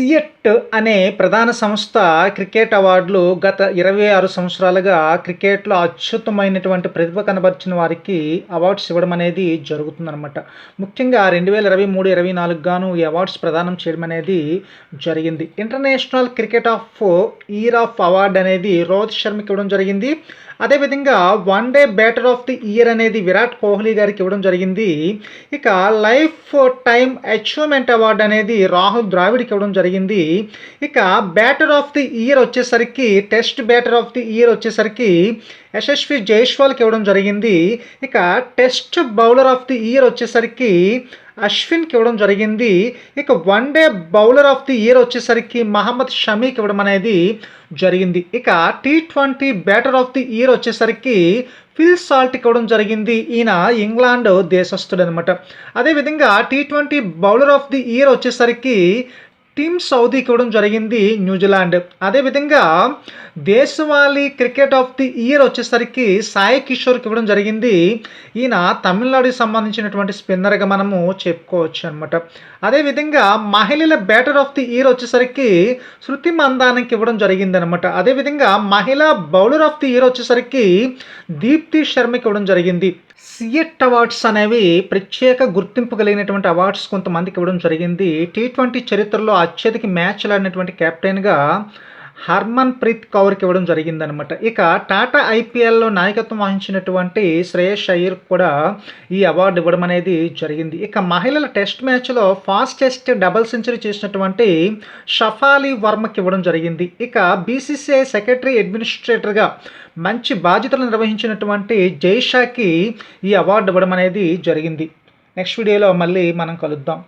సిఎట్ అనే ప్రధాన సంస్థ క్రికెట్ అవార్డులు గత 26 సంవత్సరాలుగా క్రికెట్లో అత్యుత్తమైనటువంటి ప్రతిభ కనబరిచిన వారికి అవార్డ్స్ ఇవ్వడం అనేది జరుగుతుందన్నమాట. ముఖ్యంగా 2023, 24 గాను ఈ అవార్డ్స్ ప్రదానం చేయడం అనేది జరిగింది. International cricket year of award అనేది రోహిత్ శర్మకి ఇవ్వడం జరిగింది. అదేవిధంగా one day batter of the year అనేది విరాట్ కోహ్లీ గారికి ఇవ్వడం జరిగింది. ఇక లైఫ్ టైమ్ అచీవ్మెంట్ అవార్డు అనేది రాహుల్ ద్రావిడ్కి ఇవ్వడం జరిగింది. ఇక బ్యాటర్ ఆఫ్ ది ఇయర్ వచ్చేసరికి test batter of the year వచ్చేసరికి యశస్వి జైస్వాల్కి ఇవ్వడం జరిగింది. ఇక test bowler of the year వచ్చేసరికి అశ్విన్కి ఇవ్వడం జరిగింది. ఇక one day bowler of the year వచ్చేసరికి మహమ్మద్ షమీకి ఇవ్వడం అనేది జరిగింది. ఇక T20 batter of the year వచ్చేసరికి ఫిల్ సాల్ట్కి ఇవ్వడం జరిగింది. ఈయన ఇంగ్లాండ్ దేశస్థుడు అనమాట. అదేవిధంగా T20 bowler of the year వచ్చేసరికి టీమ్ సౌదీకి ఇవ్వడం జరిగింది, న్యూజిలాండ్. అదేవిధంగా దేశవాళీ క్రికెట్ ఆఫ్ ది ఇయర్ వచ్చేసరికి సాయి కిషోర్కి ఇవ్వడం జరిగింది. ఈయన తమిళనాడుకి సంబంధించినటువంటి స్పిన్నర్గా మనము చెప్పుకోవచ్చు అనమాట. అదేవిధంగా మహిళల బ్యాటర్ ఆఫ్ ది ఇయర్ వచ్చేసరికి శృతి మందానికి ఇవ్వడం జరిగింది అనమాట. అదేవిధంగా మహిళా బౌలర్ ఆఫ్ ది ఇయర్ వచ్చేసరికి దీప్తి శర్మకి ఇవ్వడం జరిగింది. సిఎట్ అవార్డ్స్ అనేవి ప్రత్యేక గుర్తింపు కలిగినటువంటి అవార్డ్స్ కొంతమందికి ఇవ్వడం జరిగింది. T20 చరిత్రలో అత్యధిక మ్యాచ్లు ఆడినటువంటి కెప్టెన్గా హర్మన్ ప్రీత్ కౌర్కి ఇవ్వడం జరిగిందనమాట. ఇక టాటా ఐపీఎల్లో నాయకత్వం వహించినటువంటి శ్రేయస్ అయ్యర్ కూడా ఈ అవార్డు ఇవ్వడం అనేది జరిగింది. ఇక మహిళల టెస్ట్ మ్యాచ్లో ఫాస్టెస్ట్ డబుల్ సెంచరీ చేసినటువంటి షఫాలి వర్మకి ఇవ్వడం జరిగింది. ఇక BCCI సెక్రటరీ అడ్మినిస్ట్రేటర్గా మంచి బాధ్యతలు నిర్వహించినటువంటి జైషాకి ఈ అవార్డు ఇవ్వడం అనేది జరిగింది. నెక్స్ట్ వీడియోలో మళ్ళీ మనం కలుద్దాం.